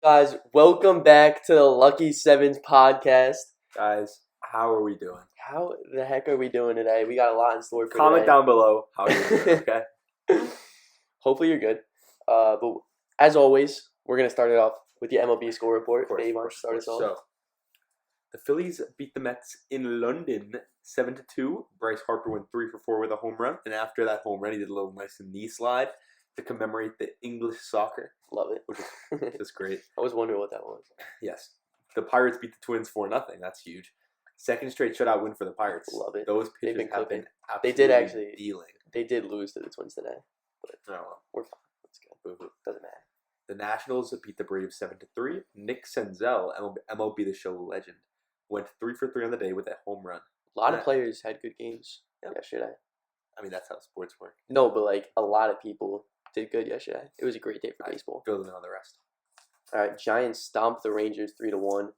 Guys, welcome back to the Lucky 7's podcast. Guys, how are we doing? How the heck are we doing today? We got a lot in store for Comment today. down below how you're doing, okay? Hopefully you're good. But as always, we're going to start it off with the MLB score report. Dave, why don't you start us off? So, the Phillies beat the Mets in London 7-2. Bryce Harper went 3 for 4 with a home run. And after that home run, he did a little nice knee slide to commemorate the English soccer. Love it. Which is just great. I was wondering what that was. Yes. The Pirates beat the Twins 4-0. That's huge. Second straight shutout win for the Pirates. Love it. Those pitchers been have been They absolutely did actually dealing. They did lose to the Twins today. But Oh, well. we're fine. That's good. Doesn't matter. The Nationals beat the Braves 7-3. Nick Senzel, MLB The Show legend, went 3 for 3 on the day with a home run. A lot of players had good games yesterday. I mean, that's how sports work. No, but like a lot of people did good yesterday. It was a great day for baseball. Building on the rest. All right, Giants stomped the Rangers 3-1.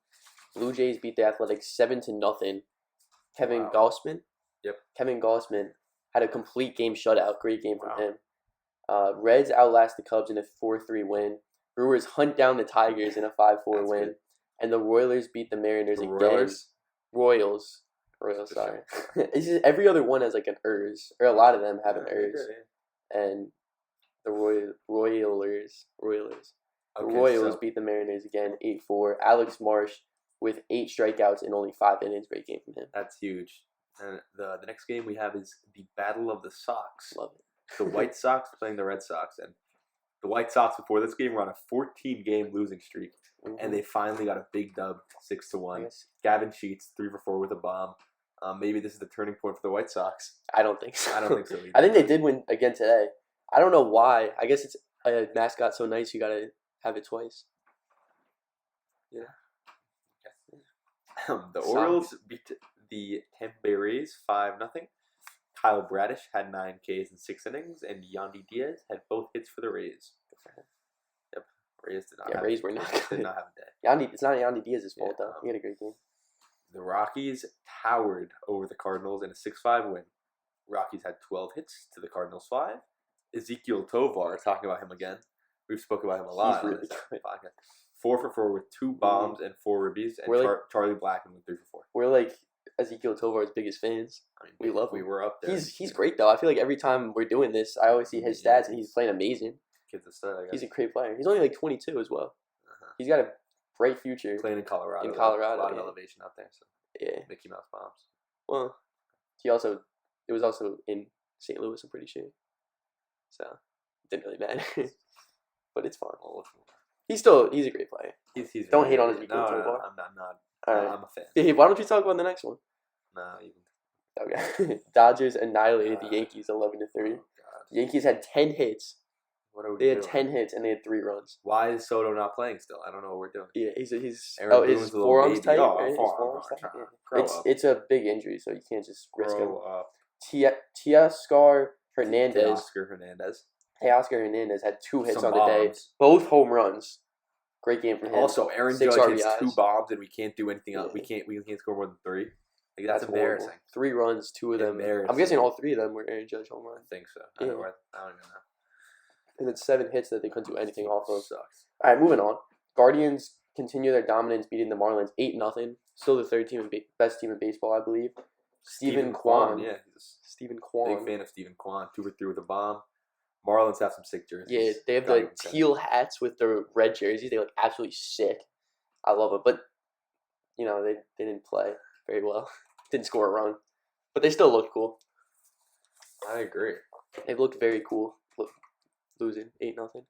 Blue Jays beat the Athletics 7-0. Kevin Gausman. Yep. Kevin Gausman had a complete game shutout. Great game from him. Reds outlast the Cubs in a 4-3 win. Brewers hunt down the Tigers in a 5-4 win. Good. And the Royals beat the Mariners again. Royals, sorry. It's just every other one has like an ERS. Or a lot of them have an ERS. And the Royals. The Royals beat the Mariners again 8-4. Alex Marsh with 8 strikeouts in only 5 innings. Great game from him. That's huge. And the next game we have is the Battle of the Sox. Love it. The White Sox playing the Red Sox. And the White Sox before this game were on a 14-game losing streak. Mm-hmm. And they finally got a big dub, 6-1. Gavin Sheets, 3 for 4 with a bomb. Maybe this is the turning point for the White Sox. I don't think so. I don't think so either. I think they did win again today. I don't know why. I guess it's a mascot so nice you got to have it twice. Yeah. The Orioles beat the Tampa Bay Rays 5-0. Kyle Bradish had 9 Ks in 6 innings, and Yandy Diaz had both hits for the Rays. Yep, Rays did not. Rays were not good. Did not have a day. It's not Yandy Diaz's fault though. He had a great game. The Rockies towered over the Cardinals in a 6-5 win. Rockies had 12 hits to the Cardinals 5. Ezekiel Tovar, talking about him again. We've spoken about him a lot. He's really good. 4 for 4 with 2 bombs and 4 ribbies, and Charlie Blackmon with 3 for 4. We're like Ezekiel Tovar's biggest fans. I mean, we love him. We were up there. He's great though. I feel like every time we're doing this, I always see his stats, and he's playing amazing. Kid's a stud, I guess. He's a great player. He's only like 22 as well. He's got a bright future. Playing in Colorado. A lot of elevation out there. So yeah. Mickey Mouse bombs. Well, it was also in St. Louis, I'm pretty sure. So it didn't really matter. But it's fun. He's a great player. He's don't hate on his No, I'm not. All right. I'm a fan. Hey, why don't you talk about the next one? No, you can. Okay. Dodgers annihilated the Yankees 11-3. The Yankees had 10 hits. What are we They doing? had 10 hits and they had 3 runs. Why is Soto not playing still? I don't know what we're doing. Yeah, he's his forearm's tight. Oh, right? His forearm's tight. It's a big injury, so you can't just risk him. Teoscar Hernandez had 2 hits on the day, both home runs. Great game from him. Also, Aaron Judge RBIs. hits 2 bombs, and we can't do anything else. We can't score more than 3. Like, that's embarrassing. Horrible. 3 runs, 2 of them. I'm guessing all 3 of them were Aaron Judge home runs. I think so. Yeah. I don't even know. And it's 7 hits that they couldn't do anything off of. Sucks. All right, moving on. Guardians continue their dominance, beating the Marlins 8-0. Still the third best team in baseball, I believe. Stephen Kwan. Yeah, Stephen Kwan. Big fan of Stephen Kwan. 2 for 3 with a bomb. Marlins have some sick jerseys. Yeah, they have the teal hats with the red jerseys. They look absolutely sick. I love it. But, they didn't play very well. Didn't score a run. But they still looked cool. I agree. They looked very cool. Losing 8-0.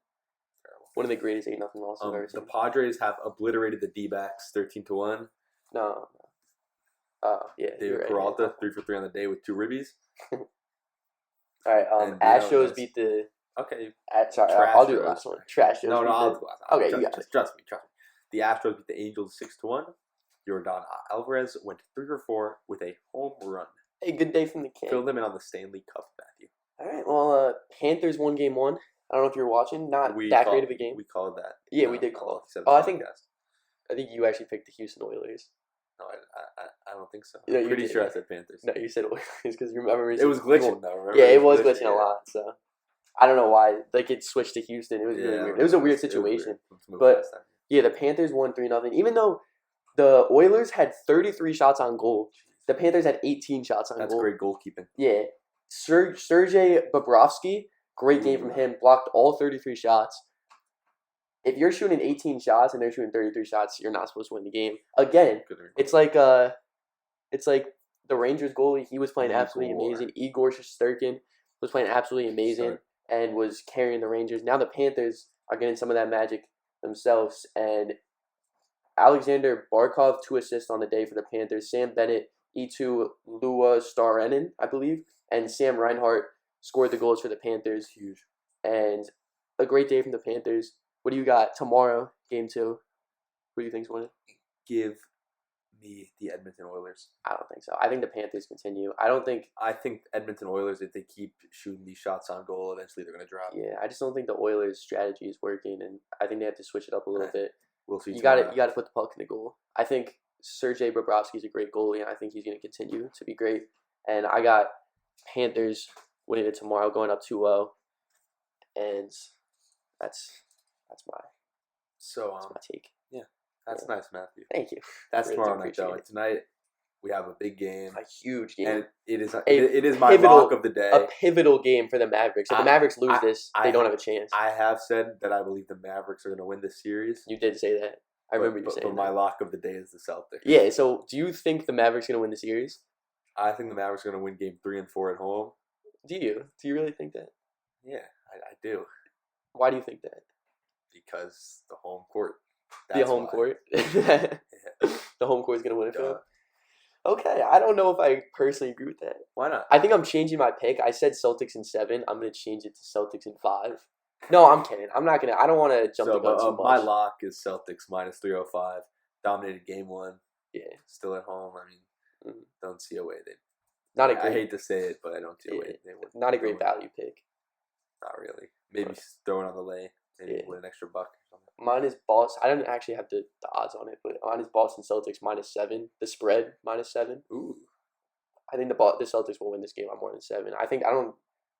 One of the greatest 8-0 losses I've ever seen. The Padres have obliterated the D-backs 13-1. No. Yeah. David Peralta, 3 for 3 on the day with 2 ribbies. All right. Astros beat the. Okay. Sorry, I'll do the last one. Trash. No, I'll do the last one. Okay, you got it. Trust me. The Astros beat the Angels 6-1. Jordan Alvarez went 3 for 4 with a home run. Hey, good day from the king. Fill them in on the Stanley Cup, Matthew. All right. Well, Panthers won game 1. I don't know if you're watching. Not that great of a game. We called that. Yeah, we did call it. I think you actually picked the Houston Oilers. No, I don't think so. No, I'm pretty sure I said Panthers. No, you said Oilers because you remember. It was glitching though. Remember? Yeah, it was glitching a lot. So I don't know why. Like it switched to Houston. It was really weird. It was a weird situation. But Yeah, the Panthers won 3-0. Even though the Oilers had 33 shots on goal, the Panthers had 18 shots on goal. That's great goalkeeping. Yeah. Sergei Bobrovsky, great game from him, blocked all 33 shots. If you're shooting 18 shots and they're shooting 33 shots, you're not supposed to win the game. Again, it's like the Rangers goalie. He was playing absolutely amazing. Igor Shesterkin was playing absolutely amazing and was carrying the Rangers. Now the Panthers are getting some of that magic themselves. And Alexander Barkov, 2 assists on the day for the Panthers. Sam Bennett, E2 Lua Starenen, I believe, and Sam Reinhart scored the goals for the Panthers. Huge. And a great day from the Panthers. What do you got tomorrow, game 2? Who do you think's winning? Give me the Edmonton Oilers. I don't think so. I think the Panthers continue. I think Edmonton Oilers, if they keep shooting these shots on goal, eventually they're going to drop. Yeah, I just don't think the Oilers' strategy is working, and I think they have to switch it up a little bit. We'll see. You got to put the puck in the goal. I think Sergei Bobrovsky is a great goalie, and I think he's going to continue to be great. And I got Panthers winning it tomorrow, going up 2-0, and that's my take. Yeah, that's nice, Matthew. Thank you. That's really tomorrow night, though. Tonight we have a big game, a huge game, and it is my lock of the day. A pivotal game for the Mavericks. If the Mavericks lose this, they don't have a chance. I have said that I believe the Mavericks are going to win this series. You did say that. I remember you saying that. But my lock of the day is the Celtics. Yeah. So, do you think the Mavericks are going to win the series? I think the Mavericks are going to win game 3 and 4 at home. Do you? Do you really think that? Yeah, I do. Why do you think that? Because the home court. The home court? The home court is going to win it for them? Okay, I don't know if I personally agree with that. Why not? I think I'm changing my pick. I said Celtics in 7. I'm going to change it to Celtics in 5. No, I'm kidding. I'm not going to. I don't want to jump the gun too much. My lock is Celtics minus 305. Dominated game 1. Yeah. Still at home. I mean, don't see a way they. Not a great. I hate to say it, but I don't see a way they would. Not a great value pick. Not really. Maybe throw it on the lay. Maybe win an extra buck or something. Mine is Boston. I don't actually have the odds on it, but mine is Boston Celtics minus 7. The spread minus 7. Ooh. I think the Celtics will win this game by more than 7.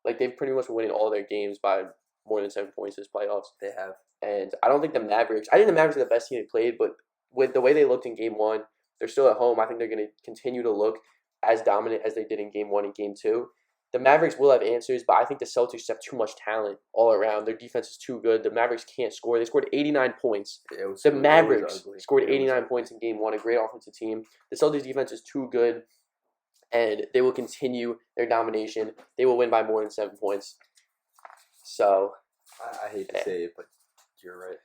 They've pretty much been winning all their games by more than 7 points this playoffs. They have. And I don't think the Mavericks. I think the Mavericks are the best team they played, but with the way they looked in game 1, they're still at home. I think they're going to continue to look as dominant as they did in game 1 and game 2. The Mavericks will have answers, but I think the Celtics just have too much talent all around. Their defense is too good. The Mavericks can't score. They scored 89 points. The Mavericks scored 89 points in game 1, a great offensive team. The Celtics defense is too good, and they will continue their domination. They will win by more than 7 points. So, I hate to say it, but you're right.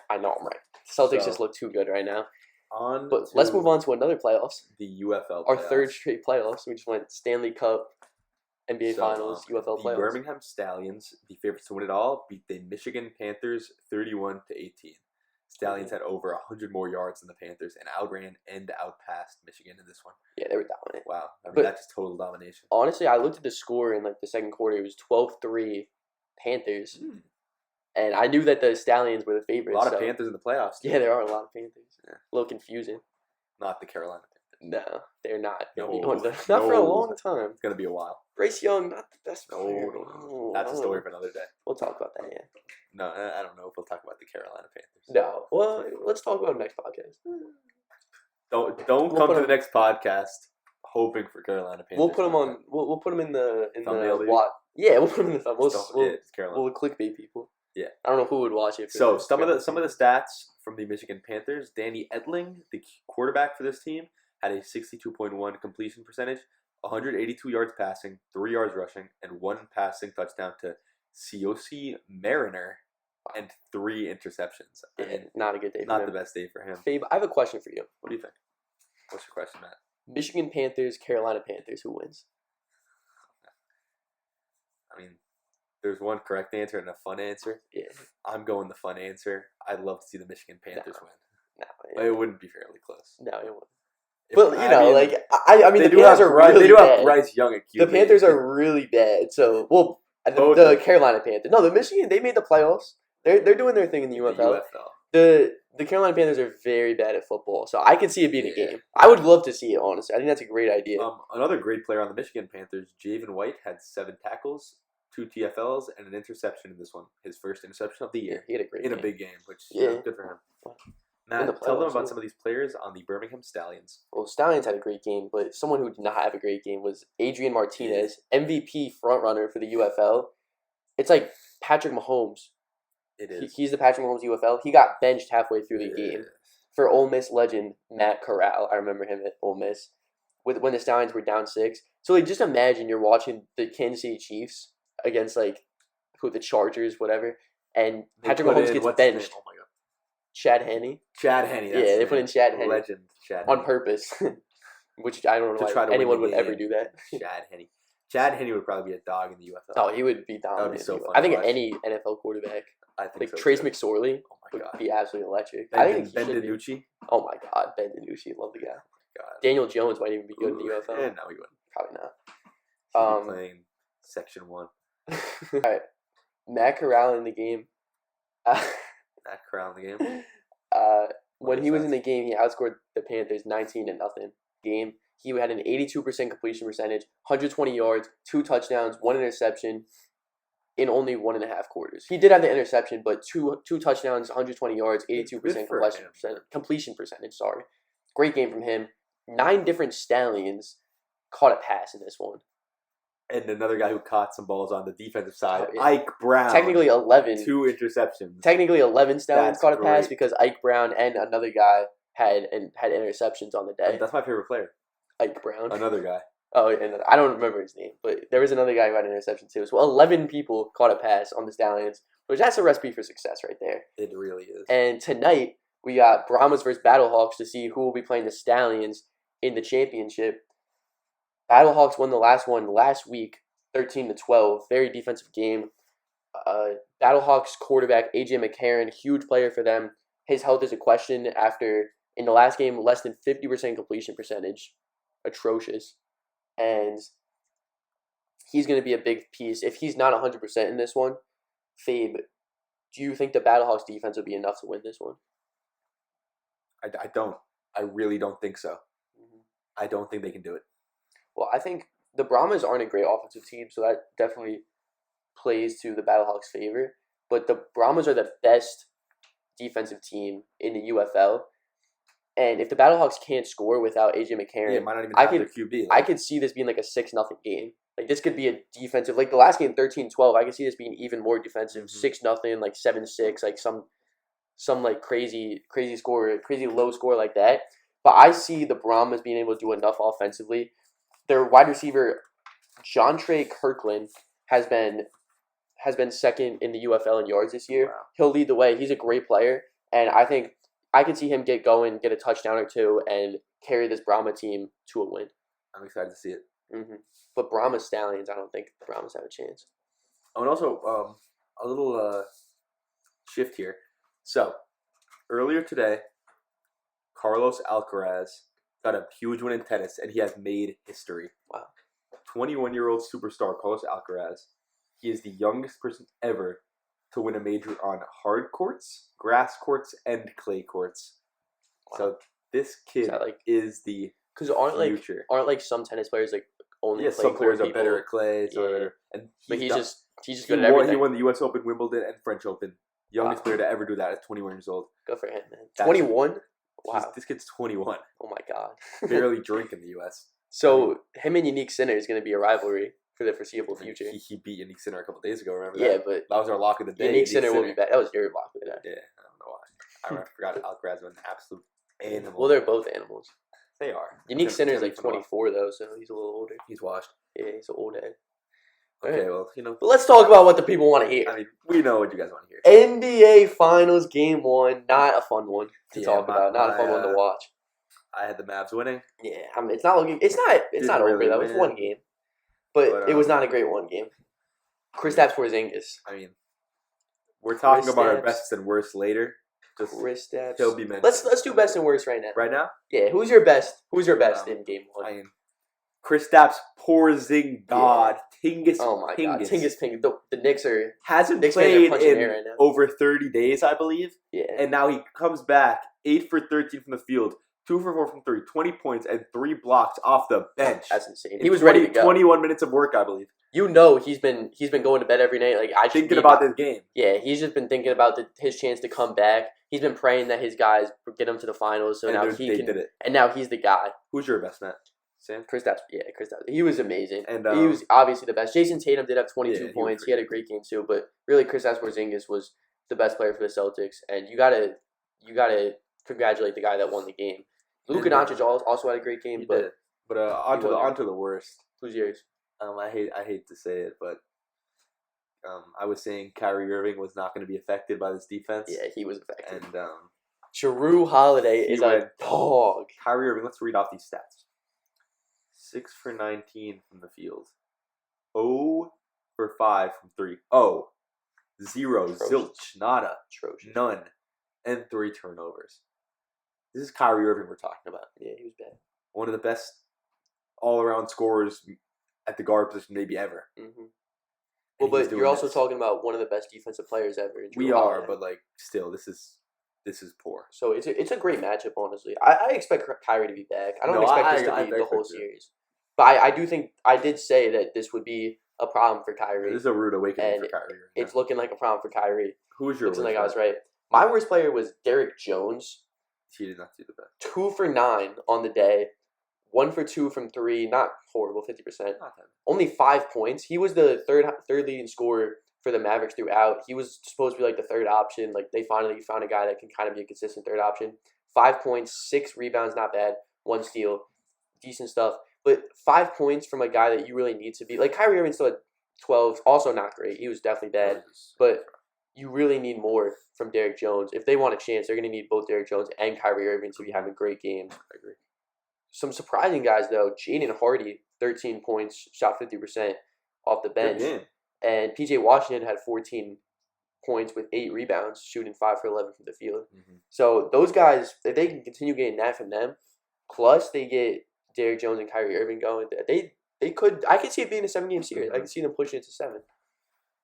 I know I'm right. The Celtics just look too good right now. But let's move on to another playoffs. The UFL playoffs. Our third straight playoffs. We just went Stanley Cup, NBA Finals, UFL playoffs. The Birmingham Stallions, the favorites to win it all, beat the Michigan Panthers 31-18. Stallions had over 100 more yards than the Panthers and outran and outpassed Michigan in this one. Yeah, they were dominant. Wow. I mean, that's just total domination. Honestly, I looked at the score in the second quarter. It was 12-3 Panthers. And I knew that the Stallions were the favorites. A lot of Panthers in the playoffs. Yeah, there are a lot of Panthers. Yeah. A little confusing. Not the Carolina Panthers. No, they're not. No, not for a long time. It's going to be a while. Bryce Young, not the best player. No. That's a story for another day. We'll talk about that, yeah. No, I don't know if we'll talk about the Carolina Panthers. No. Well, let's talk about it next podcast. Don't come to the next podcast hoping for Carolina Panthers. We'll put them on. We'll put them in the thumbnail. Yeah, we'll put them in the thumbnail. We'll clickbait people. Yeah. I don't know who would watch it. So some of the stats from the Michigan Panthers: Danny Edling, the quarterback for this team, had a 62.1 completion percentage, 182 yards passing, 3 yards rushing, and 1 passing touchdown to Siosi Mariner, and 3 interceptions. Yeah, I mean, not a good day. Not the best day for him. Fabe, I have a question for you. What do you think? What's your question, Matt? Michigan Panthers, Carolina Panthers, who wins? I mean, there's one correct answer and a fun answer. Yeah. I'm going the fun answer. I'd love to see the Michigan Panthers win. No, it wouldn't be fairly close. No, it wouldn't. But the Panthers are really bad. They do have Bryce Young at QB. The Panthers are really bad. So, the Carolina Panthers. No, the Michigan, they made the playoffs. They're doing their thing in the UFL. The Carolina Panthers are very bad at football, so I could see it being a game. I would love to see it, honestly. I think that's a great idea. Another great player on the Michigan Panthers, Javen White, had 7 tackles, 2 TFLs, and an interception in this one. His first interception of the year. He had a great in game. a big game, which good for him. Matt, tell them about some of these players on the Birmingham Stallions. Well, Stallions had a great game, but someone who did not have a great game was Adrian Martinez, MVP frontrunner for the UFL. It's like Patrick Mahomes. It is. He's the Patrick Mahomes UFL. He got benched halfway through the game for Ole Miss legend Matt Corral. I remember him at Ole Miss when the Stallions were down 6. So like, just imagine you're watching the Kansas City Chiefs against like the Chargers, whatever, and Patrick Mahomes gets benched. Oh my God. Chad Henne. They put in Chad Henne. Legend Chad on purpose, which I don't know why anyone would ever do that. Chad Henne would probably be a dog in the UFL. Oh, he would be dominant. That would be so fun. I think any NFL quarterback, I think like so Trace too. McSorley, Oh my God. would be absolutely electric. Ben, I think Ben DiNucci. Oh my God, Ben DiNucci, love the guy. God. Daniel Jones might even be good in the UFL. Yeah, no, he wouldn't. Probably not. He'd be playing Section 1. All right, Matt Corral in the game. Matt Corral in the game. When he was in the game, he outscored the Panthers 19-0 game. He had an 82% completion percentage, 120 yards, 2 touchdowns, 1 interception in only 1.5 quarters. He did have the interception, but two touchdowns, 120 yards, 82% completion percentage. Sorry, great game from him. 9 different Stallions caught a pass in this one. And another guy who caught some balls on the defensive side, Ike Brown. Technically 11. 2 interceptions. Technically 11 Stallions caught a pass because Ike Brown and another guy had interceptions on the day. That's my favorite player. Ike Brown. Another guy. Oh, and I don't remember his name, but there was another guy who had an interception too. So 11 people caught a pass on the Stallions, which that's a recipe for success right there. It really is. And tonight we got Brahmas versus Battlehawks to see who will be playing the Stallions in the championship. Battlehawks won the last one last week, 13-12. Very defensive game. Battlehawks quarterback AJ McCarron, huge player for them. His health is a question after in the last game less than 50% completion percentage, atrocious, and he's going to be a big piece. If he's not 100% in this one, Fabe, do you think the Battlehawks defense will be enough to win this one? I don't. I really don't think so. Mm-hmm. I don't think they can do it. Well, I think the Brahmas aren't a great offensive team, so that definitely plays to the Battlehawks' favor. But the Brahmas are the best defensive team in the UFL. And if the Battlehawks can't score without AJ McCarron, might not even have their QB. I could see this being like a 6-0 game. Like this could be a defensive, like the last game 13-12. I could see this being even more defensive, 6-0, like 7-6, like some like crazy score, crazy low score like that. But I see the Brahmas being able to do enough offensively. Their wide receiver, Jontre Kirkland, has been second in the UFL in yards this year. Wow. He'll lead the way. He's a great player, and I think I could see him get going, get a touchdown or two, and carry this Brahma team to a win. I'm excited to see it. Mm-hmm. But Brahma Stallions, I don't think the Brahmas have a chance. Oh, and also a little shift here. So earlier today, Carlos Alcaraz got a huge win in tennis, and he has made history. Wow. 21-year-old superstar Carlos Alcaraz. He is the youngest person ever to win a major on hard courts, grass courts, and clay courts. Wow. So this kid is the future. Aren't like some tennis players like only clay some players court are better at clay. And he's just good at everything. He won the U.S. Open, Wimbledon, and French Open. Youngest player to ever do that at 21 years old. Good for him, man. 21? Wow. This kid's 21. Oh, my God. Barely drink in the U.S. So, him and Unique Sinner is going to be a rivalry for the foreseeable future. He beat Unique Sinner a couple days ago, remember that? Yeah, but that was our lock of the day. Unique Sinner will be back. That was your lock of the day. Yeah, I don't know why. I forgot Alcaraz was an absolute animal. Well, they're both animals. They are. Unique Sinner is like 24, though, so he's a little older. He's washed. Yeah, he's an old head. Okay, well, But let's talk about what the people want to hear. I mean, we know what you guys want to hear. NBA Finals Game 1, not a fun one to talk about, not a fun one to watch. I had the Mavs winning. Yeah, I mean, it's not over really though. win. It's one game, but it was not a great one game. Kristaps Porzingis. I mean, we're talking about our best and worst later. Kristaps. He'll be mentioned. Let's do best and worst right now. Right now? Yeah. Who's your best in Game 1? I mean, Kristaps Porzingis. Tingus. Oh my God. Tingus. The Knicks are hasn't Knicks played in right now. over 30 days, I believe. Yeah. And now he comes back 8 for 13 from the field, 2 for 4 from 3, 20 points and 3 blocks off the bench. That's insane. He was ready to go. 21 minutes of work, I believe. you know he's been going to bed every night. Like I thinking about this game. Yeah, he's just been thinking about his chance to come back. He's been praying that his guys get him to the finals. So now he can. Did it. And now he's the guy. Who's your best man? Sam? Kristaps. Yeah, Kristaps. He was amazing. And he was obviously the best. Jason Tatum did have 22 points. He had a great game too. But really, Kristaps Porzingis was the best player for the Celtics. And you gotta congratulate the guy that won the game. Luka Doncic also had a great game. But onto the worst. Who's yours? I hate to say it, but I was saying Kyrie Irving was not going to be affected by this defense. Yeah, he was affected. And Jrue Holiday is a dog. Kyrie Irving, let's read off these stats. 6 for 19 from the field. 0 for 5 from 3. 0, zilch, nada, atrocious. None, and 3 turnovers. This is Kyrie Irving we're talking about. Yeah, he was bad. One of the best all-around scorers at the guard position maybe ever. Mm-hmm. Well, but you're also talking about one of the best defensive players ever. We are, but still, this is poor. So it's a great matchup, honestly. I expect Kyrie to be back. I don't expect this to be the whole series. But I do think I did say that this would be a problem for Kyrie. This is a rude awakening for Kyrie. It's looking like a problem for Kyrie. Who's your worst player? I was right. My worst player was Derek Jones. He did not do the best. 2 for 9 on the day. 1 for 2 from 3. Not horrible, 50%. Only 5 points. He was the third leading scorer for the Mavericks throughout. He was supposed to be like the third option. Like they finally found a guy that can kind of be a consistent third option. 5 points, 6 rebounds, not bad. 1 steal, decent stuff. But 5 points from a guy that you really need to be like Kyrie Irving still had 12, also not great. He was definitely bad, but you really need more from Derek Jones if they want a chance. They're going to need both Derek Jones and Kyrie Irving to be having great games. I agree. Some surprising guys though: Jaden Hardy, 13 points, shot 50% off the bench, and PJ Washington had 14 points with 8 rebounds, shooting 5 for 11 from the field. Mm-hmm. So those guys, if they can continue getting that from them, plus they get Derek Jones and Kyrie Irving going, they could. I could see it being a 7-game series. I could see them pushing it to 7.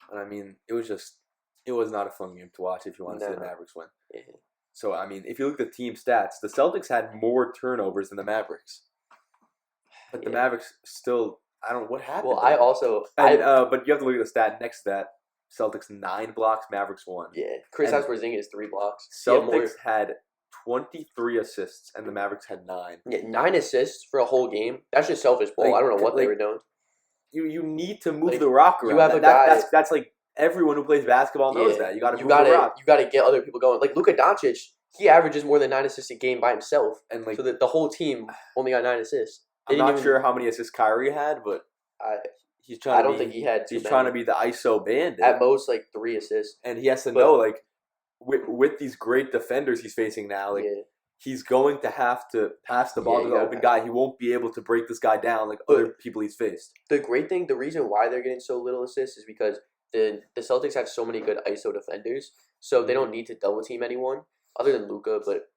And I mean, it was not a fun game to watch if you want to see the Mavericks win. Mm-hmm. So I mean, if you look at the team stats, the Celtics had more turnovers than the Mavericks, but the Mavericks still. I don't know what happened. Well, but you have to look at the stat next to that. Celtics 9 blocks, Mavericks 1. Yeah, Kristaps Porzingis 3 blocks. Celtics had 23 assists, and the Mavericks had 9. Yeah, 9 assists for a whole game. That's just selfish ball. I don't know what they were doing. You need to move the rock around. You have a guy. That's like everyone who plays basketball knows that. You got to move the rock. You got to get other people going. Like Luka Doncic, he averages more than 9 assists a game by himself, and so the whole team only got 9 assists. I'm not sure how many assists Kyrie had, but he's trying. I don't think he had. He's trying to be the ISO bandit. At most, 3 assists. And he has to know, with these great defenders he's facing now, he's going to have to pass the ball to the open guy. He won't be able to break this guy down like other people he's faced. The great thing, the reason why they're getting so little assists is because the Celtics have so many good ISO defenders, so they don't need to double team anyone other than Luka. But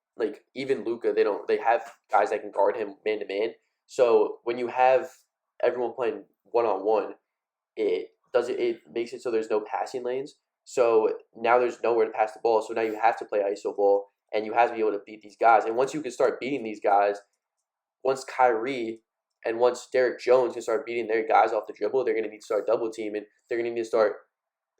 even Luka, they have guys that can guard him man to man. So when you have everyone playing 1-on-1, it makes it so there's no passing lanes. So now there's nowhere to pass the ball. So now you have to play ISO ball, and you have to be able to beat these guys. And once you can start beating these guys, once Kyrie and once Derek Jones can start beating their guys off the dribble, they're going to need to start double teaming. They're going to need to start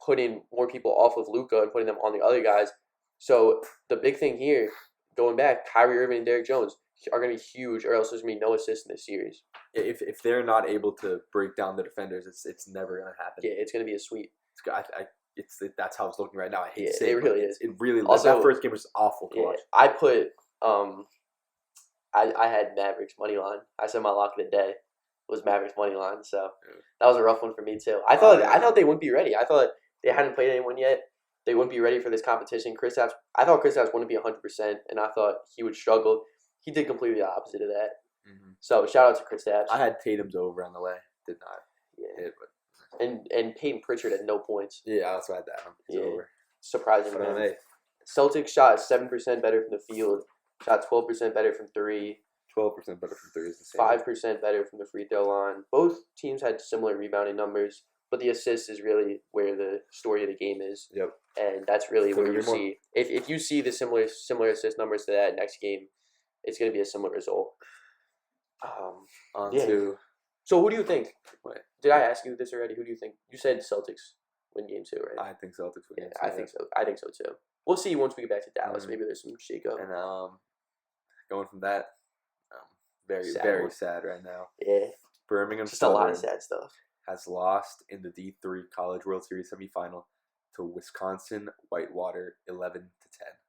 putting more people off of Luka and putting them on the other guys. So the big thing here, going back, Kyrie Irving and Derek Jones are going to be huge, or else there's going to be no assists in this series. If they're not able to break down the defenders, it's never going to happen. Yeah, it's going to be a sweep. That's how it's looking right now. I hate to say it really is. It really also, that first game was awful to watch. I put I had Mavericks money line. I said my lock of the day was Mavericks money line, so that was a rough one for me too. I thought they wouldn't be ready. I thought they hadn't played anyone yet. They wouldn't be ready for this competition. I thought Kristaps wouldn't be 100%, and I thought he would struggle. He did completely the opposite of that. Mm-hmm. So shout out to Kristaps. I had Tatum's over on the way. Did not hit, but and Peyton Pritchard had no points. Yeah, that's what I had that. He's over. Surprising, man. Celtics shot 7% better from the field. Shot 12% better from 3. 12% better from 3 is the same. 5% better from the free throw line. Both teams had similar rebounding numbers, but the assist is really where the story of the game is. Yep. And that's really where you see if you see the similar assist numbers to that next game, it's going to be a similar result. On to So who do you think? Wait. Did I ask you this already? Who do you think? You said Celtics win game 2, right? I think Celtics win. Yeah, I think so. I think so too. We'll see once we get back to Dallas. Mhm. Maybe there's some shakeup. And going from that, very Sad very one. sad right now. Yeah, Birmingham just a lot of Southern sad stuff. has lost in the D3 College World Series semifinal to Wisconsin Whitewater 11-10.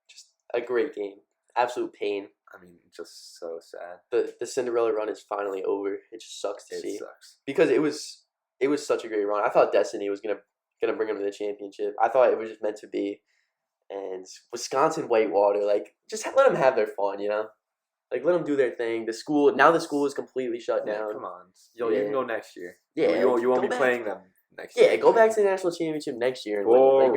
Just a great game. Absolute pain. I mean, just so sad. The Cinderella run is finally over. It just sucks to see It sucks. because it was such a great run. I thought Destiny was gonna bring them to the championship. I thought it was just meant to be. And Wisconsin Whitewater, like, just let them have their fun, you know? Like, let them do their thing. The school is completely shut down. Come on. You can go next year. Yeah, You won't be playing them next year. Yeah, go back to the national championship next year. And Boring.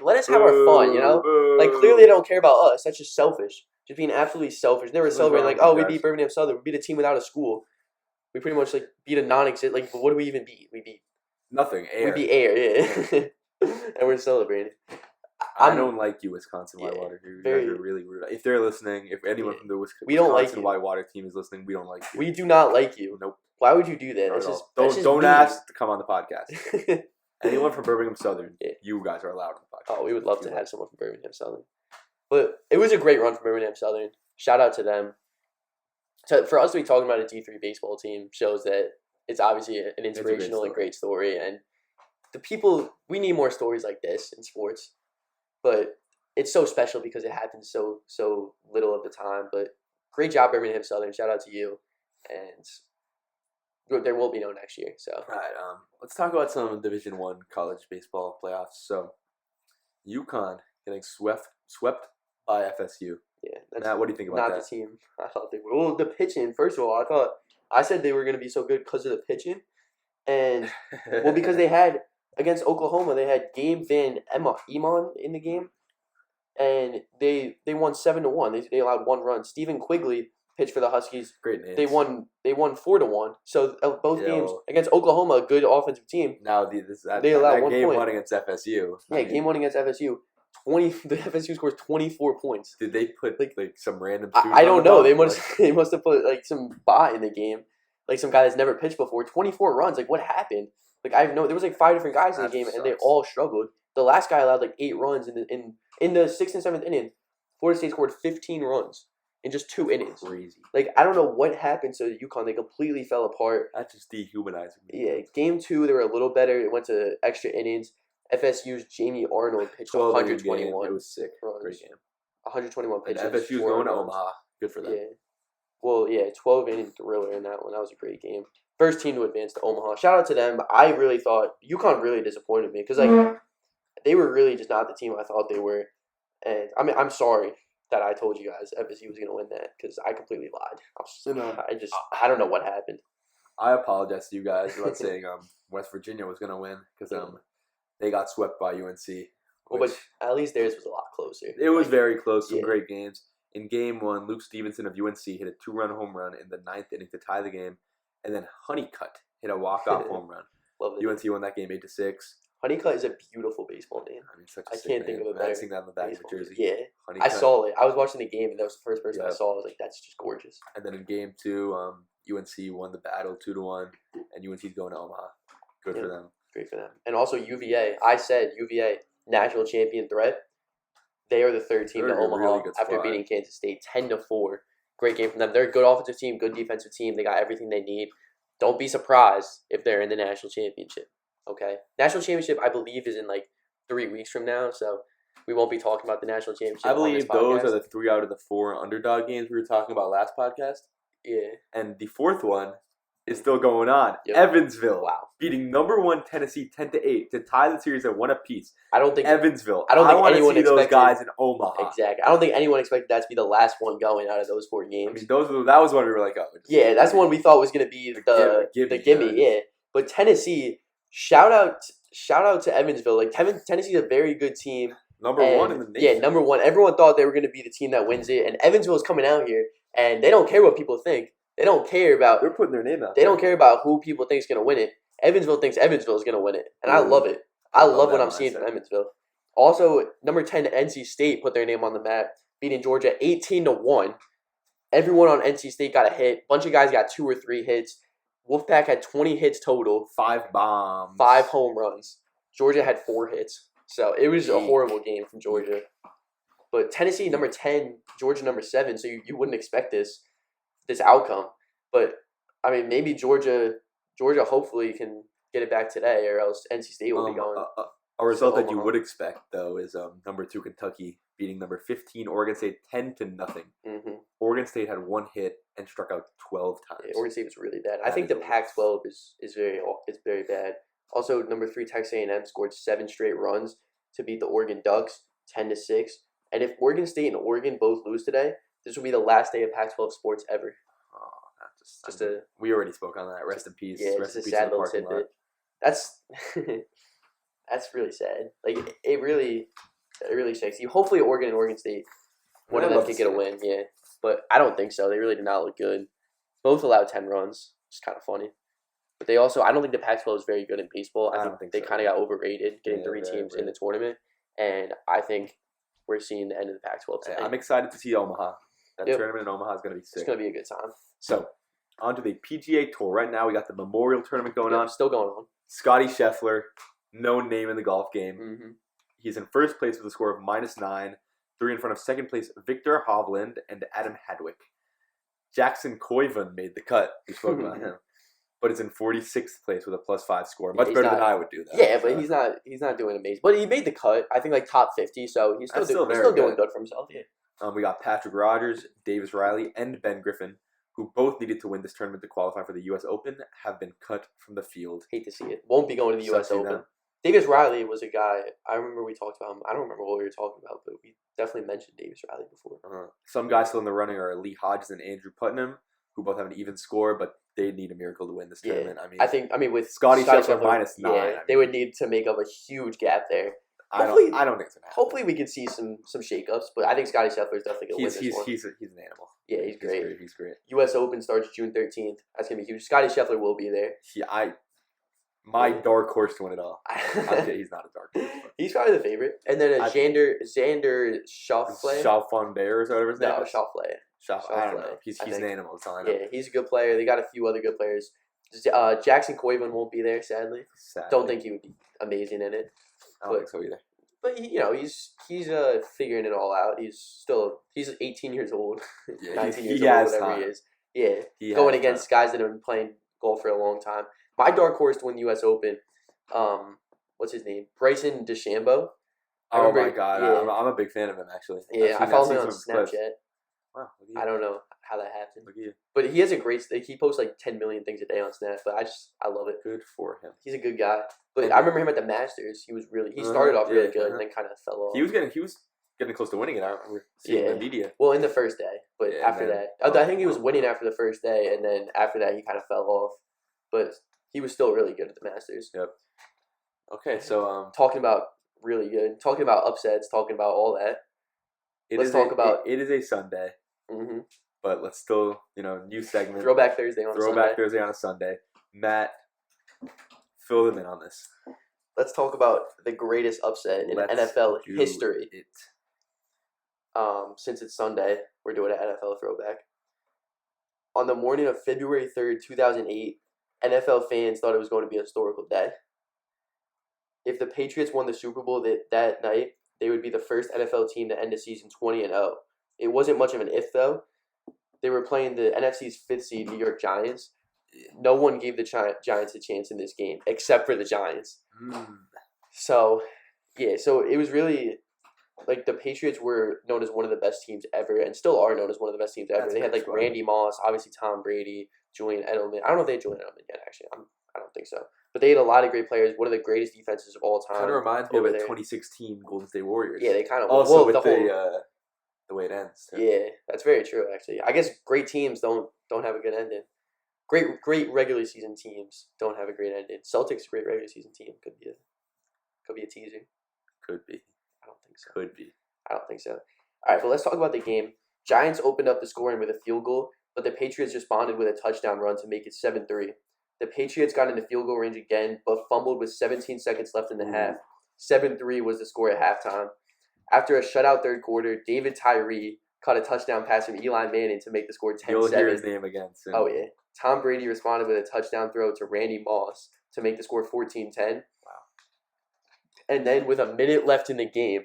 let us have our fun, you know? Like, clearly they don't care about us. That's just selfish. Just being absolutely selfish. They were celebrating, like, oh, we beat Birmingham Southern. We beat a team without a school. We pretty much, like, beat a non-existent. Like, what do we even beat? We beat nothing. Air. We beat Air, yeah. And we're celebrating. I don't like you, Wisconsin Whitewater. You guys are really rude. If they're listening, if anyone from the Wisconsin Whitewater team is listening, we don't like you. We do not like you. Nope. Why would you do that? Don't ask to come on the podcast. Anyone from Birmingham Southern, you guys are allowed on the podcast. Oh, we would love to have someone from Birmingham Southern. But it was a great run for Birmingham Southern. Shout out to them. So for us to be talking about a D3 baseball team shows that it's obviously an inspirational and great story. And the people, we need more stories like this in sports. But it's so special because it happens so little of the time. But great job, Birmingham Southern. Shout out to you. And there will be no next year. So right. Let's talk about some Division I college baseball playoffs. So UConn getting swept by FSU. Yeah. Matt, what do you think about that? Not the team I thought they were. Well, the pitching, first of all, I said they were going to be so good because of the pitching. And, well, because they had, against Oklahoma, they had Gabe Van Emon in the game. And they won 7-1. They allowed 1 run. Stephen Quigley pitched for the Huskies. Great names. They won 4-1. So both games against Oklahoma, a good offensive team. Now they allowed 1 game point. One against FSU. Yeah, game 1 against FSU. The FSU scores 24 points. Did they put like some random? I don't know. They must have put like some bot in the game, like some guy that's never pitched before. 24 runs. Like what happened? Like there was like 5 different guys in the game, and they all struggled. The last guy allowed like 8 runs in the 6th and 7th inning. Florida State scored 15 runs in just 2 innings. Crazy. Like I don't know what happened to UConn. They completely fell apart. That's just dehumanizing. Yeah, game 2 they were a little better. It went to extra innings. FSU's Jamie Arnold pitched 121. It was sick. Runs. Great game. 121 pitches. And FSU's going to Omaha. Good for them. Yeah. Well, yeah, 12 inning thriller in that one. That was a great game. First team to advance to Omaha. Shout out to them. I really thought UConn really disappointed me because they were really just not the team I thought they were. And I mean, I'm sorry that I told you guys FSU was going to win that because I completely lied. I don't know what happened. I apologize to you guys about saying West Virginia was going to win because they got swept by UNC. Well, but at least theirs was a lot closer. It was very close. Some great games. In game 1, Luke Stevenson of UNC hit a 2-run home run in the 9th inning to tie the game, and then Honeycutt hit a walk-off home run. UNC won that game 8-6. Honeycutt is a beautiful baseball name. I mean, I can't think of a better. I've seen that on the back of the jersey. Yeah, Honeycutt. I saw it. I was watching the game, and that was the first person I saw. I was like, "That's just gorgeous." And then in game 2, UNC won the battle 2-1, and UNC's going to Omaha. Good for them. Great for them. And also UVA. I said UVA national champion threat. They are the 3rd team to Omaha after beating Kansas State 10-4. Great game from them. They're a good offensive team, good defensive team. They got everything they need. Don't be surprised if they're in the national championship. Okay, national championship I believe is in like 3 weeks from now, so we won't be talking about the national championship. I believe those are the 3 out of the 4 underdog games we were talking about last podcast. Yeah, and the 4th one is still going on. Yep. Evansville, beating number 1 Tennessee 10-8 to tie the series at 1 apiece. I don't think Evansville. I don't think anyone expected those guys in Omaha. Exactly. I don't think anyone expected that to be the last one going out of those 4 games. I mean, that was one we were like, oh. Yeah, that's one we thought was going to be the gimme. Yeah, but Tennessee. Shout out to Evansville. Like Tennessee's a very good team. Number 1 in the nation. Yeah, number 1. Everyone thought they were going to be the team that wins it, and Evansville is coming out here, and they don't care what people think. They don't care about. They're putting their name out. They don't care about who people think is going to win it. Evansville thinks Evansville is going to win it, and I love it. I love what I'm seeing from Evansville. Also, number 10 NC State put their name on the map, beating Georgia 18-1. Everyone on NC State got a hit. Bunch of guys got 2 or 3 hits. Wolfpack had 20 hits total. 5 bombs. 5 home runs. Georgia had 4 hits. So it was a horrible game from Georgia. But Tennessee, number 10, Georgia, number 7. So you wouldn't expect this outcome. But, I mean, maybe Georgia hopefully can get it back today, or else NC State will be going. A result that you would expect, though, is number 2 Kentucky beating number 15 Oregon State 10-0. Mm-hmm. Oregon State had 1 hit and struck out 12 times. Yeah, Oregon State was really bad. I think the Pac-12 is very bad. Also, number 3 Texas A&M scored 7 straight runs to beat the Oregon Ducks 10-6. And if Oregon State and Oregon both lose today, this will be the last day of Pac-12 sports ever. We already spoke on that. Rest in peace. Yeah, Rest just in a peace sad little tidbit. That's that's really sad. Like it really shakes you. Hopefully, Oregon and Oregon State, one of them can get a win. Yeah, but I don't think so. They really did not look good. Both allowed 10 runs. It's kind of funny. But they also, I don't think the Pac-12 is very good in baseball. I think they kind of got overrated, getting 3 teams in the tournament. And I think we're seeing the end of the Pac-12 today. I'm excited to see Omaha. That tournament in Omaha is going to be sick. It's going to be a good time. So, on to the PGA Tour. Right now, we got the Memorial Tournament going on. Still going on. Scotty Scheffler, no name in the golf game. Mm-hmm. He's in first place with a score of -9, 3 in front of second place Victor Hovland and Adam Hadwick. Jackson Koivu made the cut. We spoke about him. But it's in 46th place with a +5 score. Much better than I would do that. Yeah, but he's not doing amazing. But he made the cut. I think like top 50, so he's still doing good for himself. Yeah. We got Patrick Rogers, Davis Riley, and Ben Griffin, who both needed to win this tournament to qualify for the U.S. Open, have been cut from the field. Hate to see it. Won't be going to the U.S. Open. Davis Riley was a guy, I remember we talked about him. I don't remember what we were talking about, but we definitely mentioned Davis Riley before. Some guys still in the running are Lee Hodges and Andrew Putnam, who both have an even score, but they need a miracle to win this tournament. I mean, with Scotty Scheffler -9, they would need to make up a huge gap there. I don't think it's gonna happen. Hopefully, we could see some shakeups, but I think Scotty Scheffler is definitely gonna win this one. He's an animal. Yeah, he's great. He's great. U.S. Open starts June 13th. That's gonna be huge. Scotty Scheffler will be there. My dark horse to win it all. He's not a dark horse. He's probably the favorite. And then Xander Schauffele. Schauffele or whatever his name is. Schauffele. I don't know. He's an animal. Yeah, he's a good player. They got a few other good players. Jackson Koivu won't be there, sadly. Don't think he would be amazing in it. I don't think so either. But he's figuring it all out. He's 18 years old. Yeah, 19 years old, whatever time. he is. Yeah, going against guys that have been playing golf for a long time. My dark horse to win the U.S. Open, what's his name? Bryson DeChambeau. Oh my God, yeah. I'm a big fan of him actually. Yeah, I follow him on Snapchat. Wow, I don't know how that happened. Look at you. But he has a great. He posts like 10 million things a day on Snap. But I love it. Good for him. He's a good guy. But I remember him at the Masters. He started off really good and then kind of fell off. He was getting close to winning it. I remember seeing the media. Well, in the first day, but after that, I think he was winning after the first day, and then after that he kind of fell off. But he was still really good at the Masters. Yep. Okay, so talking about really good, talking about upsets, talking about all that. It is a Sunday. Mm-hmm. But let's still, new segment. Throwback Thursday on a Sunday. Matt, fill them in on this. Let's talk about the greatest upset in NFL history. Since it's Sunday, we're doing an NFL throwback. On the morning of February 3rd, 2008, NFL fans thought it was going to be a historical day. If the Patriots won the Super Bowl that night, they would be the first NFL team to end the season 20-0. It wasn't much of an if, though. They were playing the NFC's 5th seed New York Giants. No one gave the Giants a chance in this game, except for the Giants. So it was really, like, the Patriots were known as one of the best teams ever, and still are known as one of the best teams ever. They had, like, Randy Moss, obviously Tom Brady, Julian Edelman. I don't know if they had Julian Edelman yet, actually. I don't think so. But they had a lot of great players, one of the greatest defenses of all time. Kind of reminds me of the 2016 Golden State Warriors. Yeah, they kind of... Also with the way it ends. Too. Yeah, that's very true, actually. I guess great teams don't have a good ending. Great regular season teams don't have a great ending. Celtics, great regular season team, could be a teaser. Could be. I don't think so. Could be. I don't think so. All right, but let's talk about the game. Giants opened up the scoring with a field goal, but the Patriots responded with a touchdown run to make it 7-3. The Patriots got into field goal range again, but fumbled with 17 seconds left in the half. 7-3 was the score at halftime. After a shutout third quarter, David Tyree caught a touchdown pass from Eli Manning to make the score 10-7. You'll hear his name again soon. Oh, yeah. Tom Brady responded with a touchdown throw to Randy Moss to make the score 14-10. Wow. And then with a minute left in the game,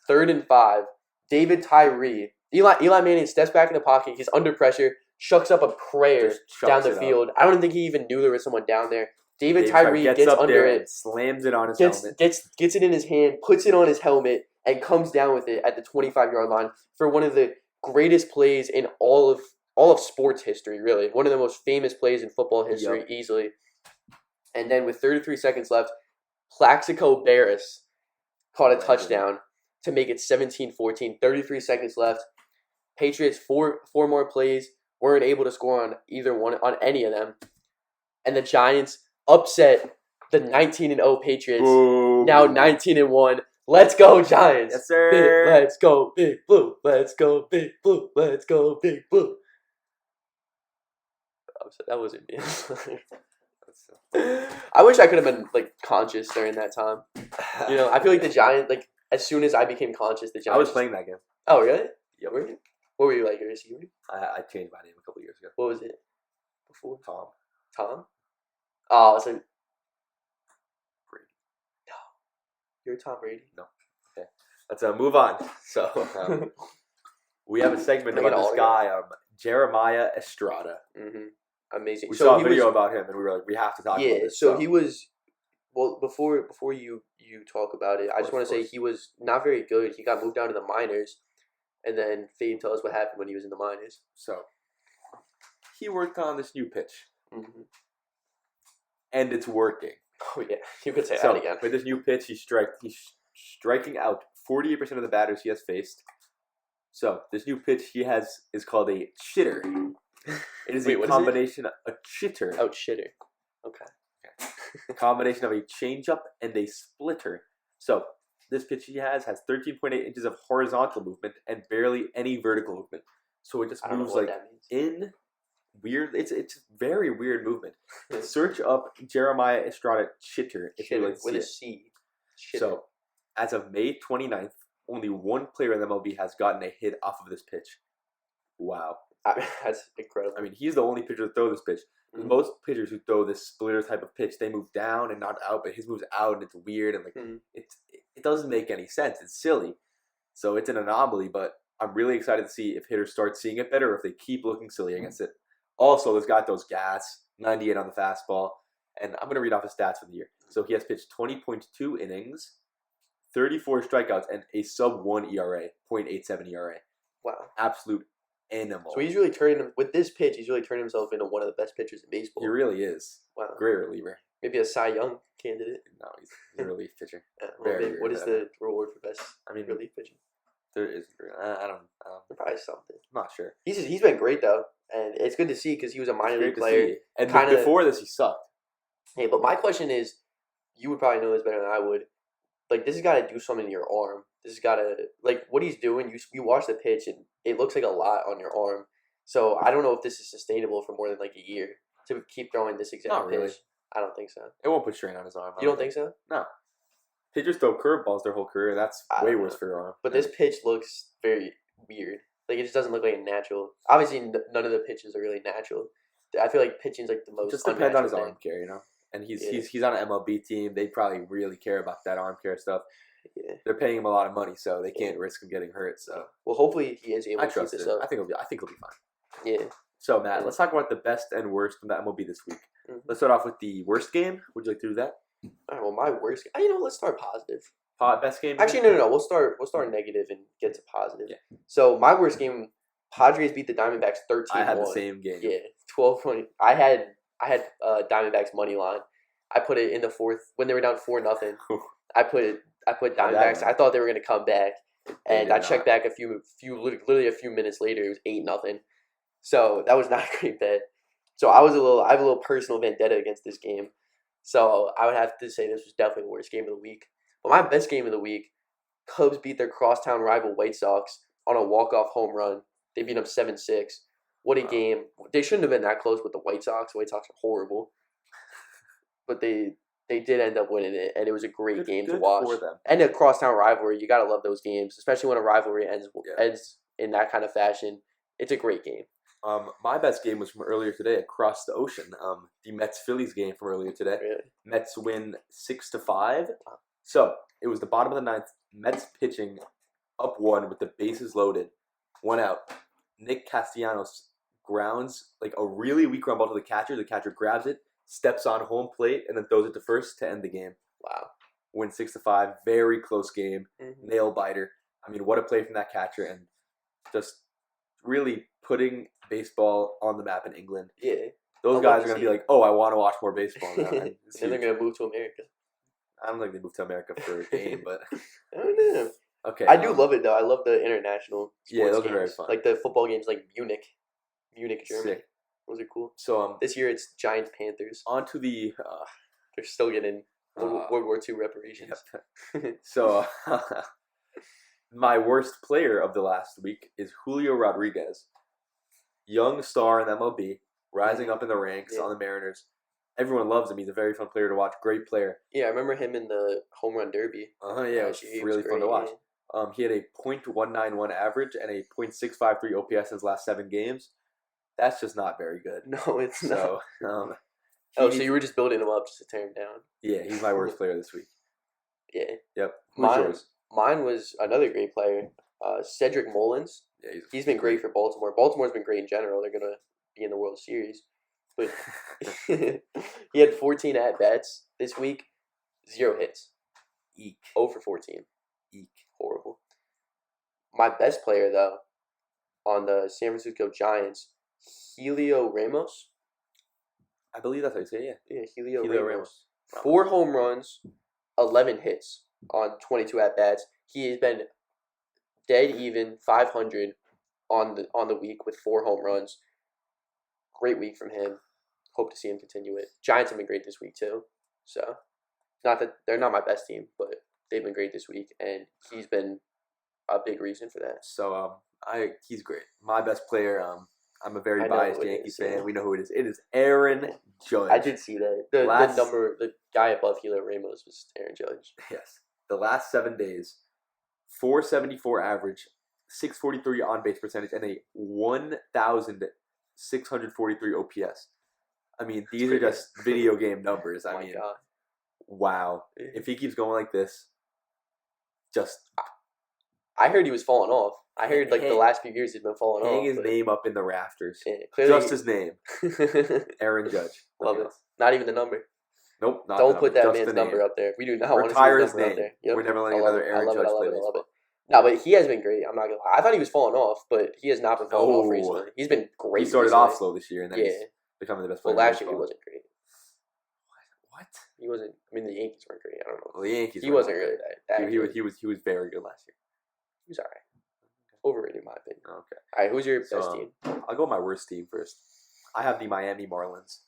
3rd and 5, David Tyree, Eli Manning steps back in the pocket. He's under pressure, shucks up a prayer down the field. I don't think he even knew there was someone down there. David Tyree gets up under there it, and slams it on his helmet. Gets it in his hand, puts it on his helmet, and comes down with it at the 25-yard line for one of the greatest plays in all of sports history, really. One of the most famous plays in football history, easily. And then with 33 seconds left, Plaxico Barris caught a touchdown to make it 17-14. 33 seconds left. Patriots, four more plays, weren't able to score on any of them. And the Giants upset the 19-0 Patriots. Ooh. Now 19-1. Let's go, Giants. Yes, sir. Let's go, Big Blue. Let's go, Big Blue. Let's go, Big Blue. That wasn't me. I wish I could have been conscious during that time. I feel like the Giants, as soon as I became conscious, the Giants. I was playing that game. Oh, really? Yeah. Were you? What were you, a receiver? I changed my name a couple years ago. What was it before? Tom. Tom? Oh, it's Brady. No. You're Tom Brady? No. Okay. Let's move on. So, we have a segment about this guy, Jeremiah Estrada. Mm-hmm. Amazing. We saw a video about him, and we were like, we have to talk about this. Yeah, so he was, before you talk about it, I just want to say he was not very good. He got moved down to the minors, and then Fade, tell us what happened when he was in the minors. So, he worked on this new pitch. Mm-hmm. And it's working. Oh, yeah. You could say that again. With this new pitch, he's striking out 48% of the batters he has faced. So, this new pitch he has is called a chitter. It is a combination of a chitter. Oh, chitter. Okay. A combination of a changeup and a splitter. So, this pitch he has 13.8 inches of horizontal movement and barely any vertical movement. So, it just moves in weird. It's very weird movement. Search up Jeremiah Estrada chitter if you like to see with a it. C. Chitter. So, as of May 29th, only one player in the MLB has gotten a hit off of this pitch. Wow. That's incredible. I mean, he's the only pitcher to throw this pitch. Mm-hmm. Most pitchers who throw this splitter type of pitch, they move down and not out, but his moves out and it's weird and it doesn't make any sense. It's silly. So it's an anomaly, but I'm really excited to see if hitters start seeing it better or if they keep looking silly against it. Also, this guy throws gas, 98 on the fastball, and I'm going to read off his stats for the year. So he has pitched 20.2 innings, 34 strikeouts, and a sub-1 ERA, 0.87 ERA. Wow. Absolute animal. So he's really with this pitch, he's really turned himself into one of the best pitchers in baseball. He really is. Wow. Great reliever. Maybe a Cy Young candidate. No, he's a relief pitcher. What is the reward for best relief pitching? There is. I don't know. Probably something. I'm not sure. He's been great, though. And it's good to see because he was a minor league player. And before this, he sucked. Hey, but my question is, you would probably know this better than I would. This has got to do something to your arm. This has got to, what he's doing, you watch the pitch, and it looks like a lot on your arm. So I don't know if this is sustainable for more than, a year to keep throwing this exact pitch. Really. I don't think so. It won't put strain on his arm. You don't think so? No. Pitchers throw curveballs their whole career. That's way worse for your arm. But this pitch looks very weird. It just doesn't look like a natural. Obviously, none of the pitches are really natural. I feel like pitching's the most. Just depends on his arm care, And he's on an MLB team. They probably really care about that arm care stuff. Yeah. They're paying him a lot of money, so they can't risk him getting hurt. So hopefully he is able to keep this up. I think he'll be fine. Yeah. So Matt, let's talk about the best and worst from the MLB this week. Mm-hmm. Let's start off with the worst game. Would you like to do that? All right. Well, my worst. Let's start positive. Best game. Actually, no. We'll start negative and get to positive. Yeah. So my worst game, Padres beat the Diamondbacks 13-1. I had the same game. Yeah, 12-20. I had Diamondbacks money line. I put it in the fourth when they were down 4-0. I put Diamondbacks. I thought they were going to come back, and I checked back literally a few minutes later. It was 8-0. So that was not a great bet. So I have a little personal vendetta against this game. So I would have to say this was definitely the worst game of the week. But my best game of the week, Cubs beat their crosstown rival White Sox on a walk-off home run. They beat them 7-6. What a game. They shouldn't have been that close with the White Sox. The White Sox are horrible. But they did end up winning it, and it was a great game to watch. For them. And a crosstown rivalry, you got to love those games, especially when a rivalry ends in that kind of fashion. It's a great game. My best game was from earlier today across the ocean. The Mets-Phillies game from earlier today. Really? Mets win 6-5. So it was the bottom of the ninth. Mets pitching up 1 with the bases loaded. 1 out. Nick Castellanos grounds like a really weak ground ball to the catcher. The catcher grabs it, steps on home plate, and then throws it to first to end the game. Wow. Win 6-5. Very close game. Mm-hmm. Nail biter. I mean, what a play from that catcher, and just really putting baseball on the map in England. Yeah. Those guys are going to be like, oh, I want to watch more baseball now. And then they're going to move to America. I don't think they moved to America for a game, but I don't know. Okay. I do love it though. I love the international sports those games. are very fun. Like the football games, like Munich, Germany. Sick. Those are cool. So this year it's Giants Panthers. On to the. They're still getting World War II reparations. Yep. So my worst player of the last week is Julio Rodriguez, young star in MLB, rising up in the ranks on the Mariners. Everyone loves him. He's a very fun player to watch. Great player. Yeah, I remember him in the home run derby. Yeah, it was really fun to watch. Yeah. He had a .191 average and a .653 OPS in his last 7 games. That's just not very good. No, it's not. So you were just building him up just to tear him down. Yeah, he's my worst player this week. Yeah. Yep. Who's yours? Mine was another great player, Cedric Mullins. Yeah, he's been great for Baltimore. Baltimore's been great in general. They're going to be in the World Series. But he had 14 at-bats this week, 0 hits. Eek. 0 for 14. Eek. Horrible. My best player, though, on the San Francisco Giants, Helio Ramos. I believe that's how you say it, yeah. Yeah, Helio Ramos. Wow. 4 home runs, 11 hits on 22 at-bats. He has been dead even, 500 on the week with 4 home runs. Great week from him. Hope to see him continue it. Giants have been great this week too. So, not that they're not my best team, but they've been great this week, and he's been a big reason for that. So, he's great. My best player. I'm a very biased Yankees fan. We know who it is. It is Aaron Judge. I did see that. The guy above Helio Ramos was Aaron Judge. Yes. The last 7 days, 474 average, 643 on base percentage, and a 1,643 OPS. I mean, these are just video game numbers. I mean, God. Wow. If he keeps going like this, I heard he was falling off. I heard the last few years he's been falling off. Hang his name up in the rafters. Yeah, just his name. Aaron Judge. Love it. Not even the number. Nope. Don't put that man's number up there. We do not want to see his number up there. Yep. We're never letting another Aaron Judge play baseball. I love it. No, but he has been great. I'm not gonna lie. I thought he was falling off, but he has not been falling off recently. He's been great. He started off slow this year, and then he's becoming the best player. Well, last year he wasn't great. What? He wasn't. I mean, the Yankees weren't great. I don't know. Well, the Yankees. He wasn't really that he was very good last year. He was alright. Overrated, in my opinion. Okay. All right, who's your best team? I'll go with my worst team first. I have the Miami Marlins.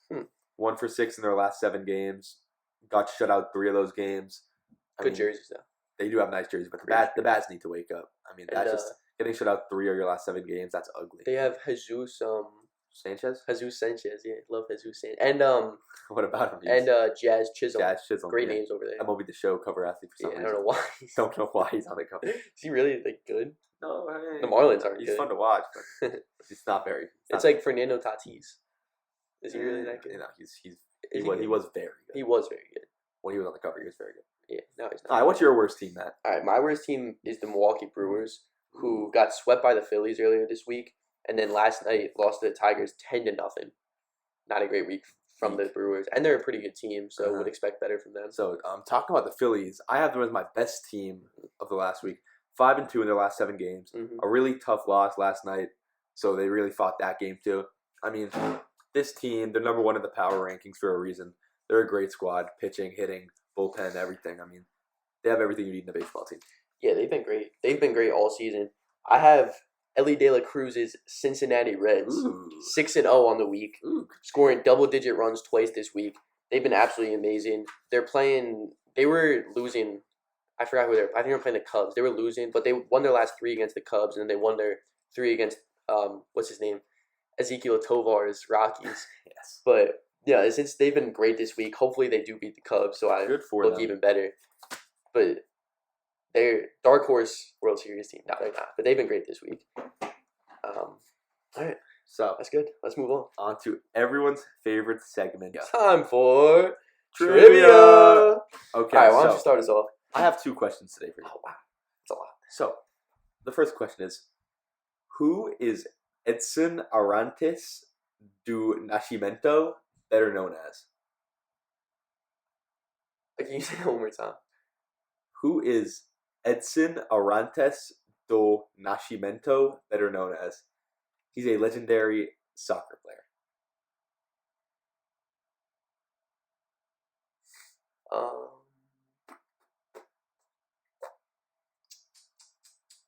1 for 6 in their last 7 games. Got shut out 3 of those games. Good jerseys, though. They do have nice jerseys, but the bats need to wake up. I mean, that's just getting shut out 3 of your last 7 games. That's ugly. They have Jesus Sanchez. Yeah, love Jesus Sanchez. And what about him? And Jazz Chisholm. Great names over there. MLB The Show cover athlete for some reason. I don't know why. Don't know why he's on the cover. Is he really good? No, the Marlins aren't good. He's fun to watch, but it's not very. It's like Fernando Tatis. Is he really that good? You know, he was very good. He was very good. When he was on the cover, he was very good. Yeah, no, he's not. All right, what's your worst team, Matt? All right, my worst team is the Milwaukee Brewers, who got swept by the Phillies earlier this week, and then last night lost to the Tigers 10-0. Not a great week from the Brewers, and they're a pretty good team, so would expect better from them. So, talking about the Phillies, I have them as my best team of the last week. 5-2 in their last 7 games. A really tough loss last night, so they really fought that game too. I mean, this team, they're number 1 in the power rankings for a reason. They're a great squad, pitching, hitting, bullpen, everything. I mean, they have everything you need in a baseball team. Yeah, they've been great. They've been great all season. I have Ellie De La Cruz's Cincinnati Reds, 6-0 on the week, scoring double-digit runs twice this week. They've been absolutely amazing. They were losing. I forgot who they were. I think they were playing the Cubs. They were losing, but they won their last 3 against the Cubs, and then they won their 3 against what's his name, Ezequiel Tovar's Rockies. Yes. But yeah, since they've been great this week, hopefully they do beat the Cubs, so I look even better. But they're dark horse World Series team. No, they're not. But they've been great this week. All right. So That's good. Let's move on to everyone's favorite segment. Time for Trivia. trivia. Okay. All right, why don't you start us off? I have 2 questions today for you. Oh, wow. That's a lot. So, the first question is, who is Edson Arantes do Nascimento better known as? Can you say it one more time? Who is Edson Arantes do Nascimento better known as? He's a legendary soccer player.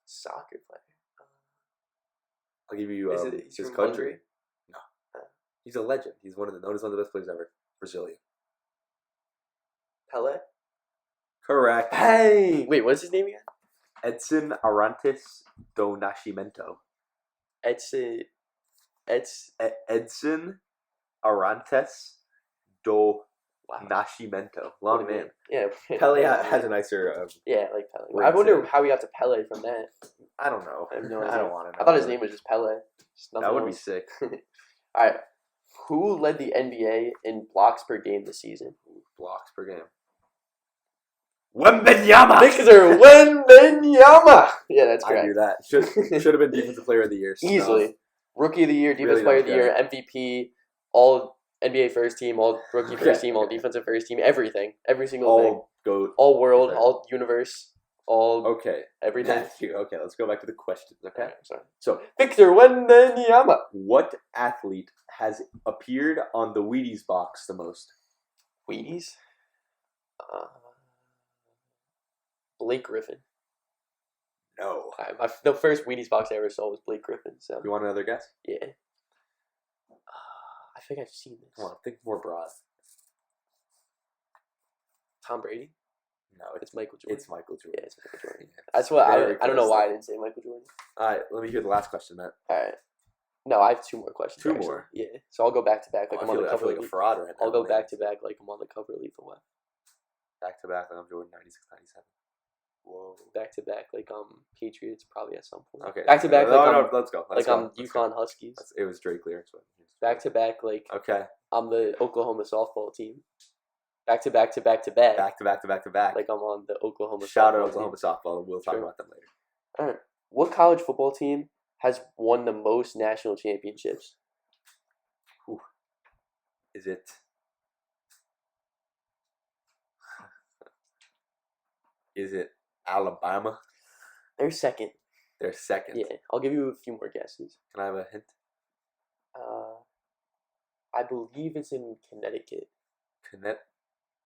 Soccer player. I'll give you He's his from country. Hungary? No. He's a legend. He's known as one of the best players ever. Brazilian. Pele? Correct. Hey! Wait, what's his name again? Edson Arantes do Nascimento. Edson Arantes do Wow. Nascimento. Long name. Yeah. Pele has a nicer. Yeah, I like Pele. ring I wonder to it. how he got to Pele from that. I don't know. I have no idea. I don't want to know. I thought his name was just Pele. Just That nothing would be else. sick. All right. Who led the NBA in blocks per game this season? Blocks per game. Wembenyama. Victor Wembanyama. Yeah, that's I correct. knew that. Should have been Defensive Player of the Year. Easily. Rookie of the Year, Defensive Really Player of don't the Year, MVP, all NBA first team, all rookie first team, all defensive first team, everything. Every single thing. All go. All world, Okay. all universe, all Okay. everything. Matthew. Okay, let's go back to the questions. Okay. Okay, sorry. So, Victor Wembanyama. what athlete has appeared on the Wheaties box the most? Wheaties? Blake Griffin. No. The first Wheaties box I ever saw was Blake Griffin. So You want another guess? yeah. I think I've seen this. Come on, think more broad. Tom Brady? No, It's Michael Jordan. It's Michael Jordan. Yeah, it's Michael Jordan. That's what Very I don't know close. why I didn't say Michael Jordan. All right, let me hear the last question, Matt. All right. No, I have 2 more questions. Two actually. more? Yeah. So I'll go back to back like I'm on the I cover. feel like a fraud right now. I'll go man. back to back like I'm on the cover of Lethal Weapon. Back to back, like I'm Jordan 96, 97. Whoa. Back to back like Patriots probably at some point. Okay. Back to back No, like let's go. like I'm UConn Huskies. It was Drake lyrics. Back to back like Okay. I'm the Oklahoma softball team. Back to back to back to back. Back to back to back to back. Like I'm on the Oklahoma Shout out softball Oklahoma team. softball. We'll talk Sure. about them later. All right. What college football team has won the most national championships? Is it? Is it Alabama? They're second. They're second. Yeah. I'll give you a few more guesses. Can I have a hint? I believe it's in Connecticut.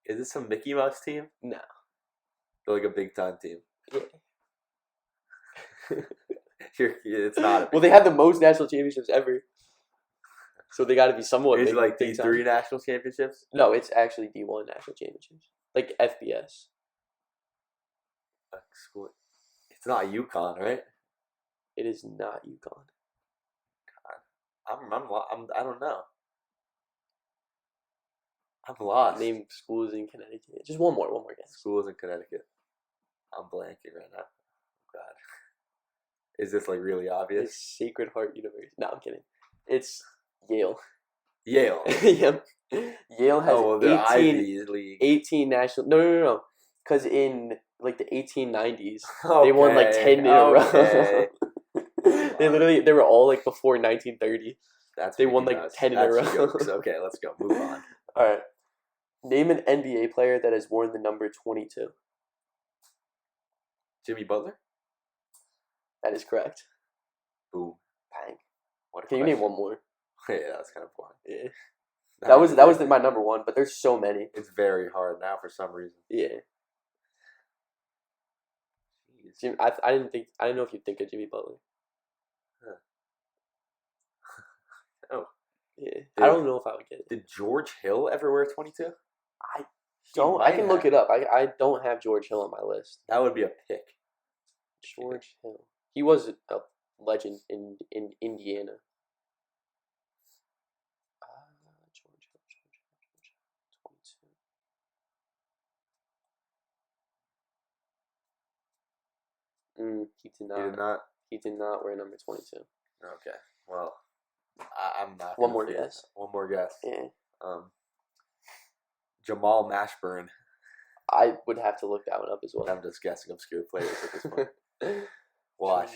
Is this some Mickey Mouse team? No. They're like a big time team. Yeah. It's not. Well, they have the most national championships ever. So they got to be somewhat Is big, it like big time. D3 national championships? No, it's actually D1 national championships. Like FBS. School. It's not UConn, right? It is not UConn. I don't know. I'm lost. Name schools in Connecticut. Just one more guess. Schools in Connecticut. I'm blanking right now. God. Is this like really obvious? It's Sacred Heart University. No, I'm kidding. It's Yale. Yale. Yep. Yale has the 18, Ivy League. 18 national. No. Because in like the 1890s, they won like 10 in a row. They were all like before 1930. They won like 10 in a row. Jokes. Okay, let's go. Move on. All right. Name an NBA player that has worn the number 22. Jimmy Butler? That is correct. Boom. Bang. What a Can you name question. one more? Yeah, that's kind of boring. Yeah. That was my number one, but there's so many. It's very hard now for some reason. Yeah. Jeez. I didn't know if you'd think of Jimmy Butler. Huh. Oh. Yeah. I don't know if I would get it. Did George Hill ever wear 22? I can look it up. I don't have George Hill on my list. That would be a pick. George Hill. He was a legend in Indiana. George Hill. 22. He did not. He did not? He did not wear number 22. Okay. Well, I'm not. One more guess. One more guess. Yeah. Jamal Mashburn. I would have to look that one up as well. I'm just guessing obscure players at this point. Watch.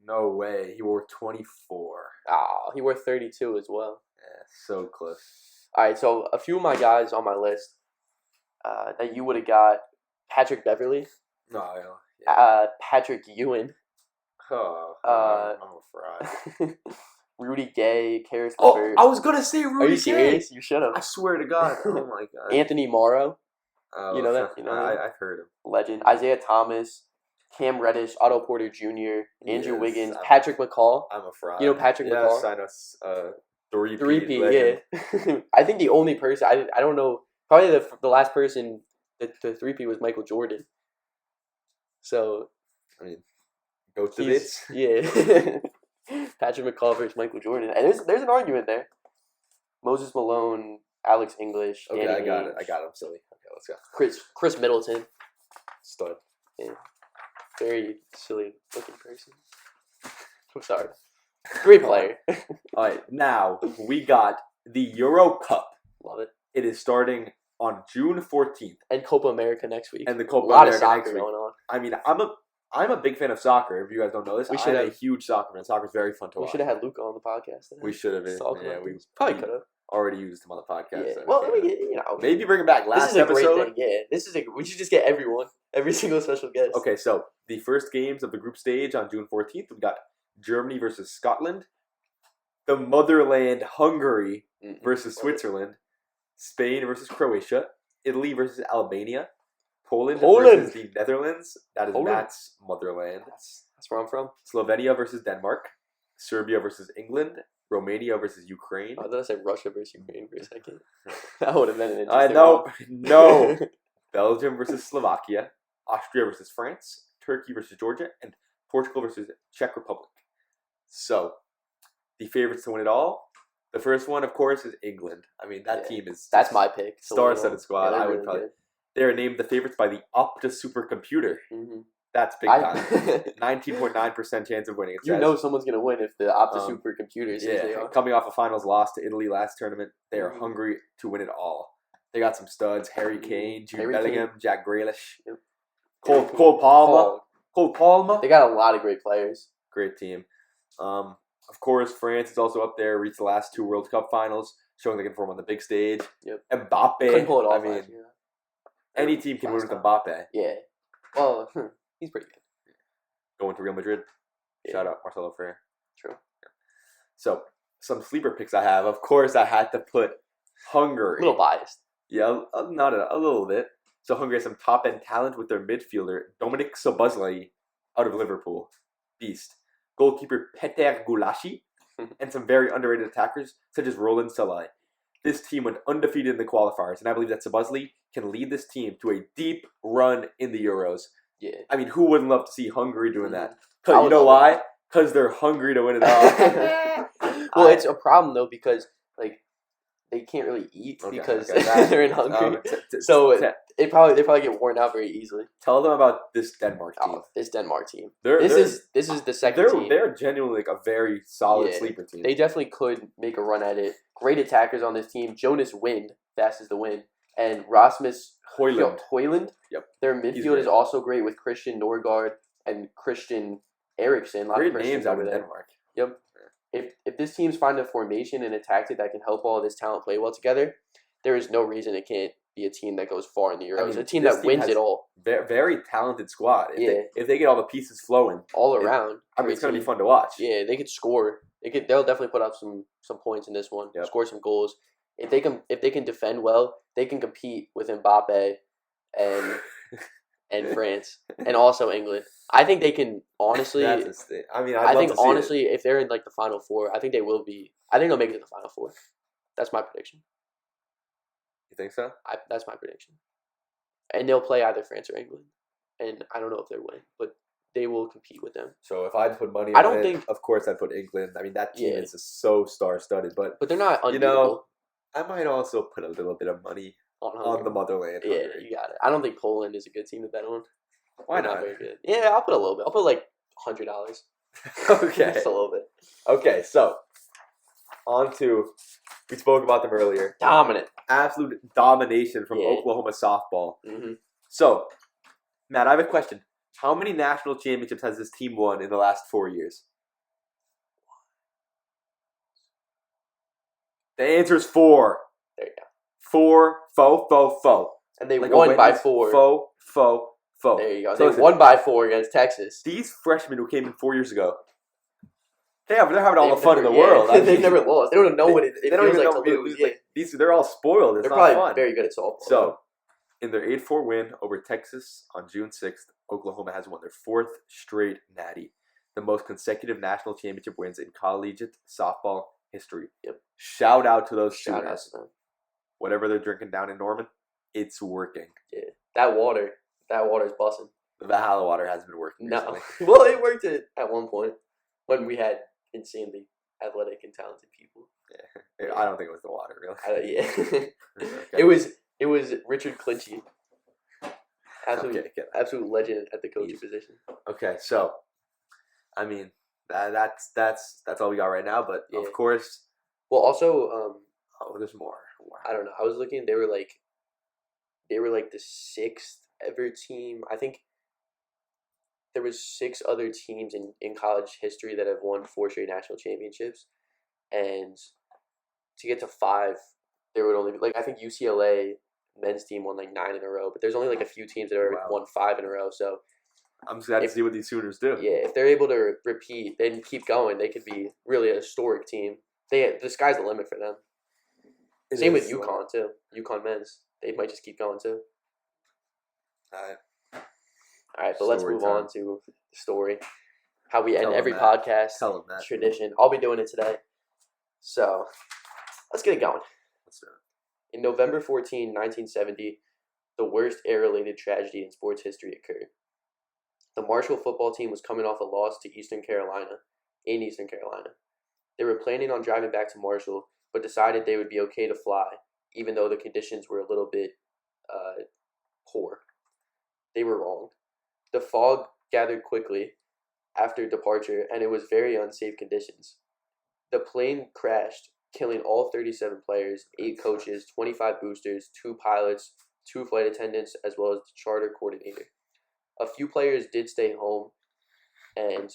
No way. He wore 24. Oh, he wore 32 as well. Yeah, so close. All right, so a few of my guys on my list that you would have got: Patrick Beverley, No, yeah. Patrick Ewan, I'm a fraud. Rudy Gay, Karis Oh, LeVert. I was gonna say Rudy Are you Gay. serious? You should have. I swear to God. Oh my God. Anthony Morrow, Oh, you know that? You know that? I've heard him. Legend. Isaiah Thomas, Cam Reddish, Otto Porter Jr., Andrew Yes, Wiggins, Patrick McCall. I'm a fraud. You know Patrick McCall? Yes, I know. Three-peat Yeah. I think the only person I don't know. Probably the last person that the 3P was Michael Jordan. So, I mean, go to this. Yeah. Patrick McCall versus Michael Jordan. And there's an argument there. Moses Malone, Alex English, Okay, Danny I got Ainge, it. I'm silly. Okay, let's go. Chris Middleton. Stud. Yeah. Very silly looking person. I'm sorry. Great player. All right, now we got the Euro Cup. Love it. It is starting on June 14th. And Copa America next week. And the Copa a lot America of soccer next week. going on. I mean, I'm a big fan of soccer. If you guys don't know this, I'm a huge soccer fan. Soccer's very fun to watch. We should have had Luca on the podcast today. We should have. Yeah, we probably could have. Already used him on the podcast. Yeah. So Well, you know, maybe bring him back. Last this is a episode. great thing. Yeah, we should just get every single special guest. Okay, so the first games of the group stage on June 14th, we got Germany versus Scotland, the motherland Hungary versus Switzerland, Spain versus Croatia, Italy versus Albania, Poland versus the Netherlands. That is Matt's motherland. That's where I'm from. Slovenia versus Denmark, Serbia versus England, Romania versus Ukraine. I thought I said Russia versus Ukraine for a second. That would have been an I interesting know. one. No. Belgium versus Slovakia, Austria versus France, Turkey versus Georgia, and Portugal versus Czech Republic. So, the favorites to win it all. The first one, of course, is England. I mean, that team is... That's my pick. Star-studded squad. Yeah, I would really probably... good. They are named the favorites by the Opta supercomputer. Mm-hmm. That's big time. 19.9% chance of winning. You know someone's going to win if the Opta supercomputer says they are. Coming off a finals loss to Italy last tournament, they are hungry to win it all. They got some studs: Harry Kane, Jude Bellingham, Jack Grealish, Cole Palmer. They got a lot of great players. Great team. Of course, France is also up there. Reached the last two World Cup finals, showing they can perform on the big stage. Yep. Mbappe. Couldn't pull it off. I mean, any team can win with Mbappe. Yeah. Well, he's pretty good. Going to Real Madrid. Yeah. Shout out Marcelo Freire. True. Yeah. So, some sleeper picks I have. Of course, I had to put Hungary. A little biased. Yeah, not a little bit. So Hungary has some top-end talent with their midfielder, Dominik Szoboszlai, out of Liverpool. Beast. Goalkeeper Peter Gulashi, and some very underrated attackers, such as Roland Salai. This team went undefeated in the qualifiers, and I believe that Szoboszlai can lead this team to a deep run in the Euros. Yeah. I mean, who wouldn't love to see Hungary doing that? You know why? Because they're hungry to win it all. Well, it's a problem, though, because, like, they can't really eat because they're in Hungary. So they probably get worn out very easily. Tell them about this Denmark team. This Denmark team. This is the second team. They're genuinely like a very solid sleeper team. They definitely could make a run at it. Great attackers on this team. Jonas Wind, fast as the wind, and Rasmus Højlund. Yep. Their midfield is also great with Christian Norgard and Christian Eriksen. Great names out in Denmark. Yep. If this team's find a formation and a tactic that can help all this talent play well together, there is no reason it can't be a team that goes far in the Euros. A team that wins it all. Very talented squad. If they get all the pieces flowing all around, it's going to be fun to watch. Yeah, they could score. They'll definitely put up some points in this one. Yep. Score some goals. If they can defend well, they can compete with Mbappe and France and also England. I think they can honestly. I think honestly, if they're in like the Final Four, I think they will be. I think they'll make it to the Final Four. That's my prediction. You think so? That's my prediction. And they'll play either France or England. And I don't know if they'll win, but they will compete with them. So if I had to put money I on don't it, think- of course I'd put England. I mean, that team Yeah. is just so star-studded. But But they're not you unbeatable know, I might also put a little bit of money on on the Hungary. motherland. Yeah, Hungary. you got it. I don't think Poland is a good team to bet on. Why They're not? very good. Yeah, I'll put a little bit. I'll put like $100. Okay. Just a little bit. Okay, so on to, we spoke about them earlier. Dominant. Absolute domination from Yeah. Oklahoma softball. Mm-hmm. So, Matt, I have a question. How many national championships has this team won in the last 4 years? The answer is 4. There you go. 4, faux. And they Like won by Wendy's 4. Faux. There you go. So They listen, won by 4 against Texas. these freshmen who came in 4 years ago, they're having all the They've fun in never- the world. I They've mean, never lost. They don't know what it they don't feels even like know to what it lose. is. Yeah. Like, they're all spoiled. It's They're not probably fun. very good at softball. So, in their 8-4 win over Texas on June 6th, Oklahoma has won their 4th straight natty, the most consecutive national championship wins in collegiate softball history. Yep. Shout out to those Shout out shooters. to them. Whatever they're drinking down in Norman, it's working. Yeah. That water's busting. The Valhalla water hasn't been working No. recently. Well, it worked at one point when we had insanely athletic and talented people. Yeah. I don't think it was the water, really. Yeah. Okay. It was Richard Clinchy. Absolute Okay. absolute legend at the coaching position. Okay, so, I mean, that's all we got right now. But Yeah. of course, Well, also, there's more. I don't know. I was looking. They were like the 6th ever team. I think there was 6 other teams in college history that have won 4 straight national championships, and to get to 5, there would only be I think UCLA men's team won 9 in a row, but there's only a few teams that have won 5 in a row. So I'm just glad to see what these Sooners do. yeah, if they're able to repeat and keep going, they could be really a historic team. The sky's the limit for them. It Same is. with UConn too. UConn men's, they might just keep going too. All right, but let's Story move time. on to the story. How we end Tell 'em every that. podcast. Tell them that. Tradition. I'll be doing it today. So let's get it going. Let's do it. In November 14, 1970, the worst air-related tragedy in sports history occurred. The Marshall football team was coming off a loss to Eastern Carolina. They were planning on driving back to Marshall, but decided they would be okay to fly, even though the conditions were a little bit poor. They were wrong. The fog gathered quickly after departure, and it was very unsafe conditions. The plane crashed, killing all 37 players, 8 coaches, 25 boosters, 2 pilots, 2 flight attendants, as well as the charter coordinator. A few players did stay home, and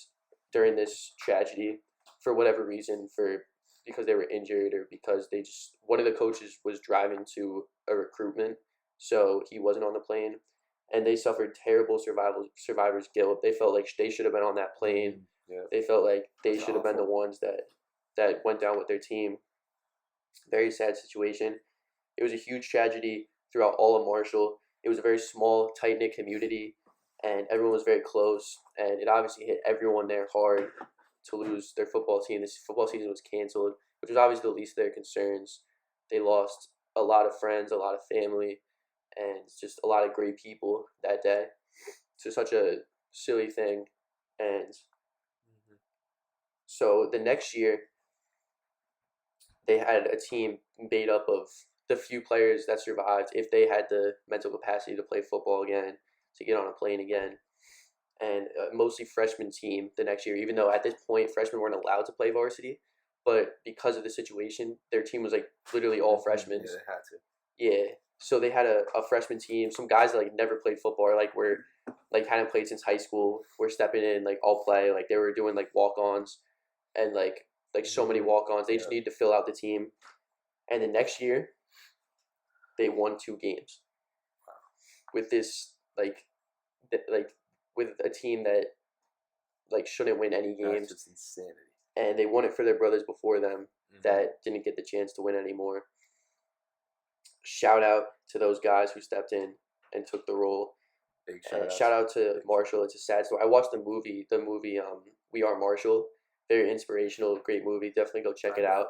during this tragedy, for whatever reason, because they were injured or because one of the coaches was driving to a recruitment, so he wasn't on the plane, and they suffered terrible survivor's guilt. They felt like they should have been on that plane. Yeah. They felt like they It's should have been the awful. ones that went down with their team. Very sad situation. It was a huge tragedy throughout all of Marshall. It was a very small, tight-knit community, and everyone was very close, and it obviously hit everyone there hard to lose their football team. This football season was canceled, which was obviously the least of their concerns. They lost a lot of friends, a lot of family, and just a lot of great people that day. It's just such a silly thing. And so the next year, they had a team made up of the few players that survived, if they had the mental capacity to play football again, to get on a plane again. And mostly freshman team the next year, even though at this point freshmen weren't allowed to play varsity, but because of the situation, their team was literally all freshmen. Yeah, they had to. Yeah, so they had a freshman team. Some guys that never played football, or were hadn't played since high school, were stepping in all play. They were doing walk-ons, and so many walk-ons. They just needed to fill out the team. And the next year, they won 2 games with this with a team that shouldn't win any games. That's just insanity. And they won it for their brothers before them that didn't get the chance to win anymore. Shout out to those guys who stepped in and took the role. Big Shout out to Marshall. It's a sad story. I watched the movie We Are Marshall. Very inspirational, great movie. Definitely go check it out.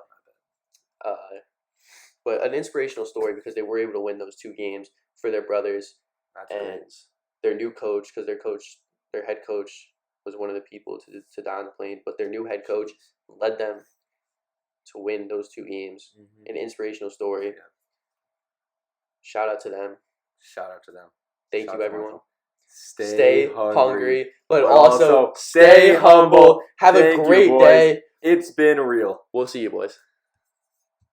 But an inspirational story because they were able to win those 2 games for their brothers. That's And great. their new coach, because their head coach was one of the people to die on the plane, but their new head coach led them to win those 2 games. An inspirational story. Yeah. Shout out to them. Thank you, everyone. Stay hungry, but also stay humble. Have a great day. It's been real. We'll see you, boys.